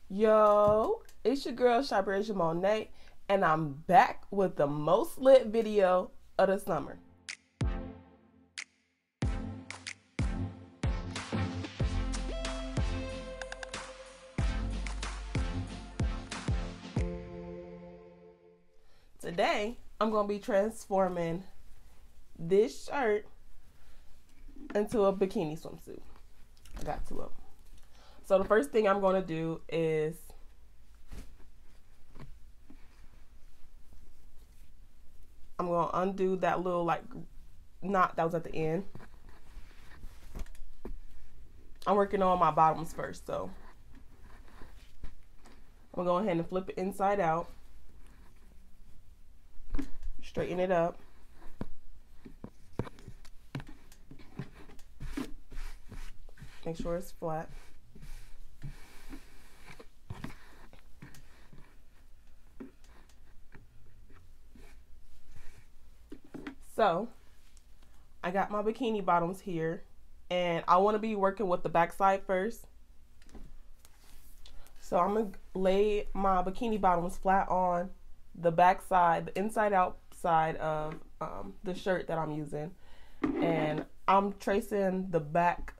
Yo, it's your girl Shabrisha Monet, and I'm back with the most lit video of the summer. Today, I'm going to be transforming this shirt into a bikini swimsuit. I got two of them. So the first thing I'm going to do is I'm going to undo that little like knot that was at the end. I'm working on my bottoms first, so I'm going to go ahead and flip it inside out. Straighten it up. Make sure it's flat. So, I got my bikini bottoms here, and I want to be working with the back side first. So I'm going to lay my bikini bottoms flat on the back side, the inside out side of the shirt that I'm using. And I'm tracing the back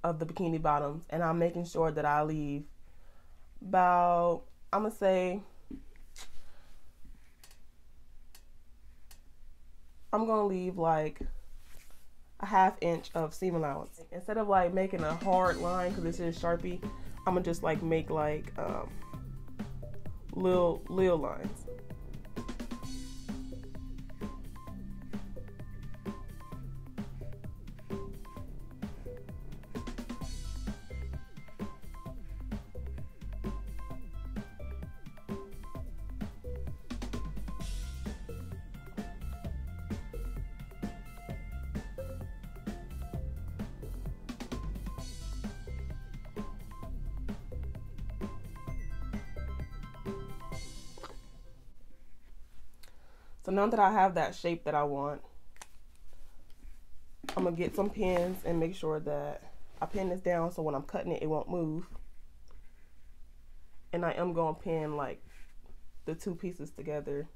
of the bikini bottoms, and I'm making sure that I leave about, I'm going to say, I'm going to leave like a ½ inch of seam allowance. Instead of like making a hard line, because this is Sharpie, I'm going to just like make like little lines. So now that I have that shape that I want, I'm going to get some pins and make sure that I pin this down so when I'm cutting it, it won't move. And I am going to pin like the two pieces together.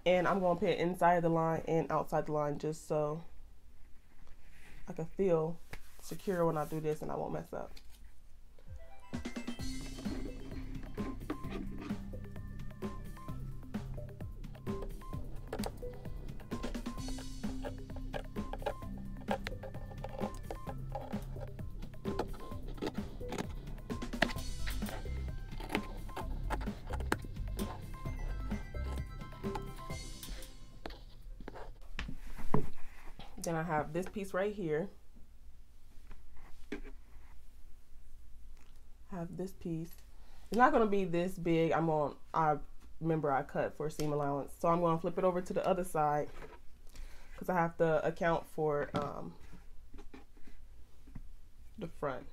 And I'm going to pin inside the line and outside the line just so I can feel secure when I do this and I won't mess up. Then I have this piece right here. I have this piece. It's not going to be this big. I remember I cut for seam allowance. So I'm going to flip it over to the other side because I have to account for the front.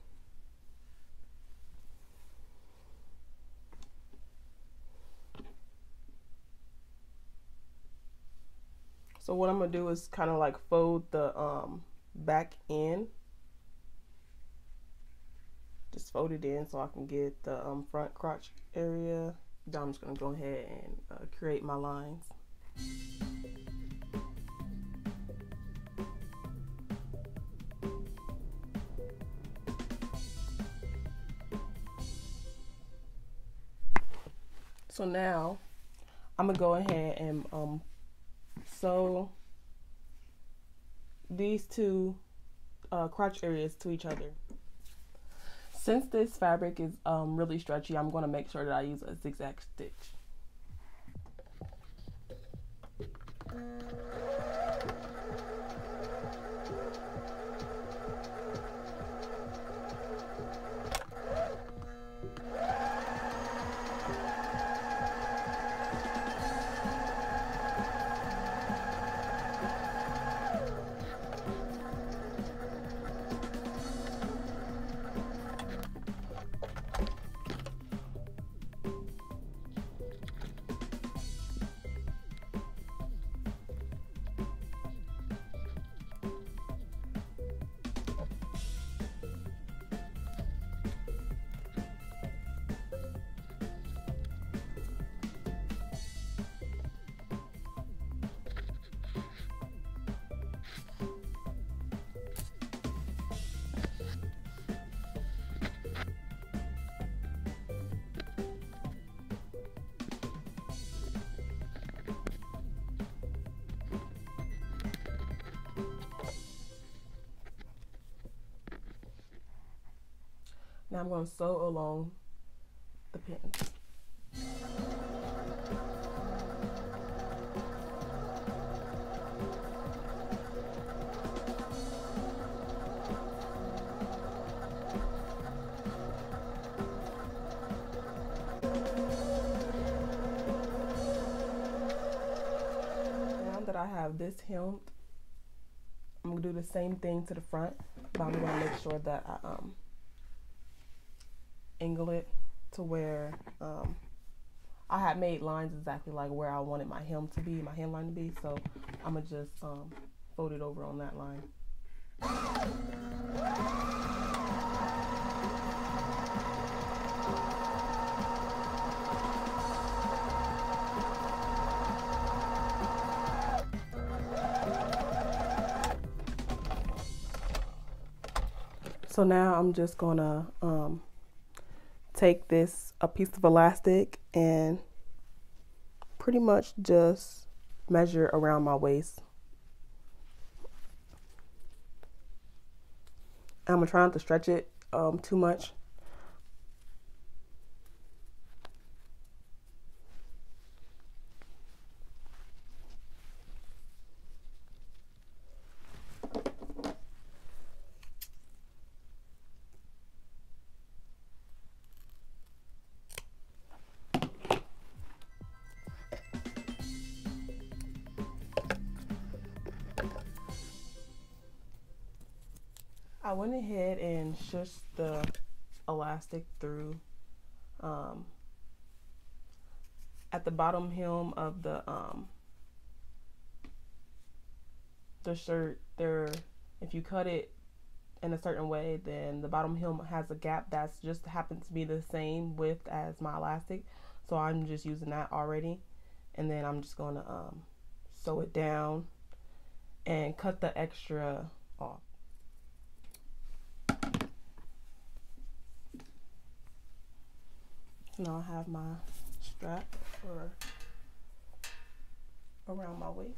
So what I'm going to do is kind of like fold the back in. Just fold it in so I can get the front crotch area. Now I'm just going to go ahead and create my lines. So now I'm going to go ahead and sew these two crotch areas to each other. Since this fabric is really stretchy, I'm going to make sure that I use a zigzag stitch. Now I'm going to sew along the pins. Now that I have this hemmed, I'm going to do the same thing to the front, but I'm going to make sure that I angle it to where I had made lines exactly like where I wanted my hem to be, my hemline to be, so I'm going to just fold it over on that line. So now I'm just gonna take a piece of elastic and pretty much just measure around my waist. I'm gonna try not to stretch it too much. I went ahead and shushed the elastic through at the bottom hem of the shirt. There, if you cut it in a certain way, then the bottom hem has a gap that's just happens to be the same width as my elastic. So I'm just using that already, and then I'm just gonna sew it down and cut the extra off. Now I have my strap around my waist.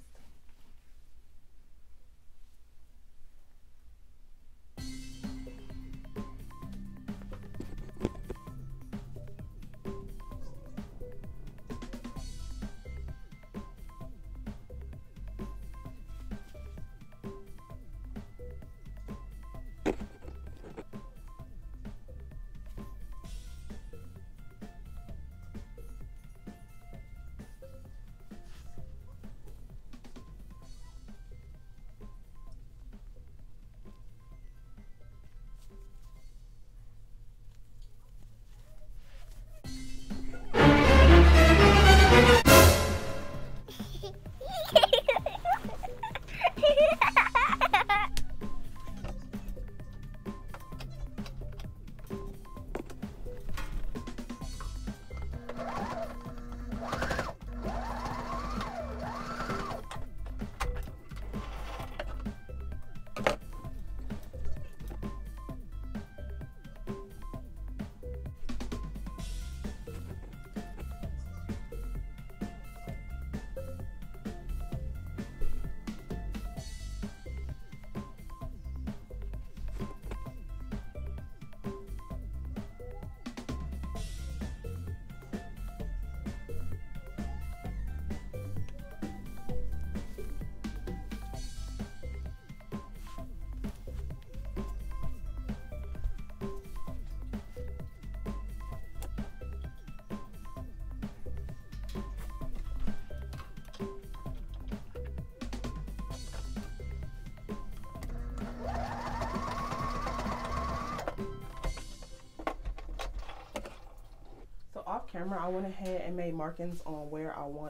Off camera, I went ahead and made markings on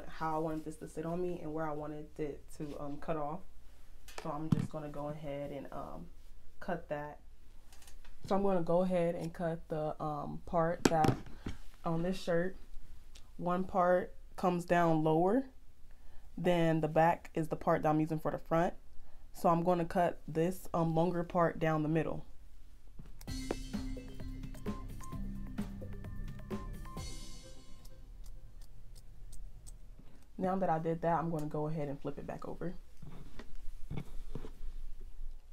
how I wanted this to sit on me and where I wanted it to cut off. So I'm just going to go ahead and cut that. So I'm going to go ahead and cut the part that on this shirt, one part comes down lower than the back is the part that I'm using for the front. So I'm going to cut this longer part down the middle. Now that I did that, I'm going to go ahead and flip it back over.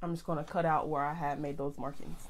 I'm just going to cut out where I had made those markings.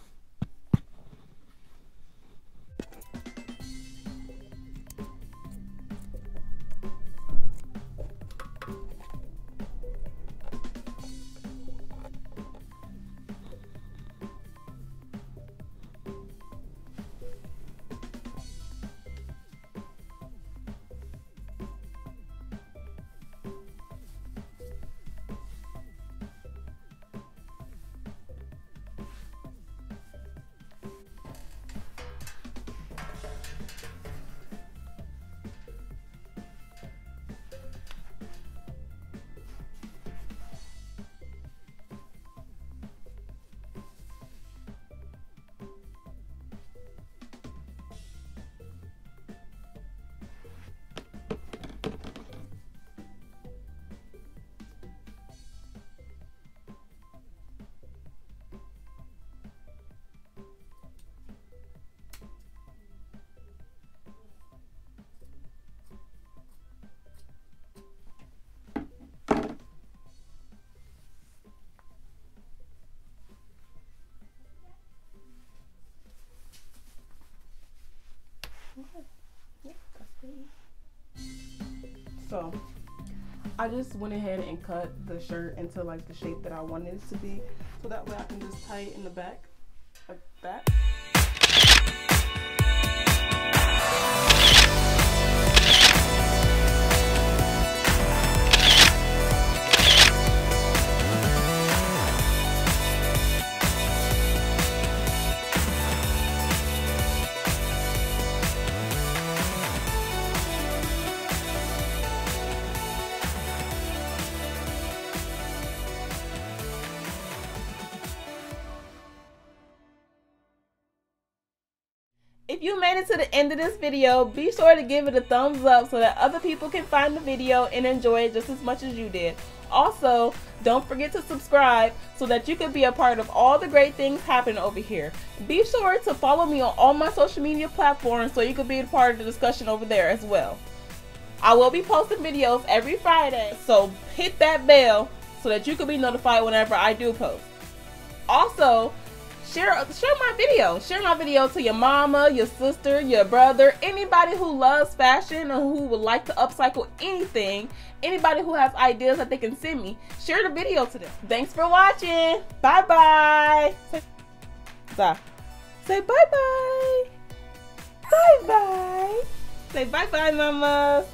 Okay. Yeah, that's pretty. So I just went ahead and cut the shirt into like the shape that I wanted it to be, so that way I can just tie it in the back like that. If you made it to the end of this video, be sure to give it a thumbs up so that other people can find the video and enjoy it just as much as you did. Also, don't forget to subscribe so that you can be a part of all the great things happening over here. Be sure to follow me on all my social media platforms so you can be a part of the discussion over there as well. I will be posting videos every Friday, so hit that bell so that you can be notified whenever I do post. Also, share my video. Share my video to your mama, your sister, your brother, anybody who loves fashion or who would like to upcycle anything, anybody who has ideas that they can send me. Share the video to them. Thanks for watching. Bye-bye. Say bye-bye. Bye-bye. Say bye-bye, mamas.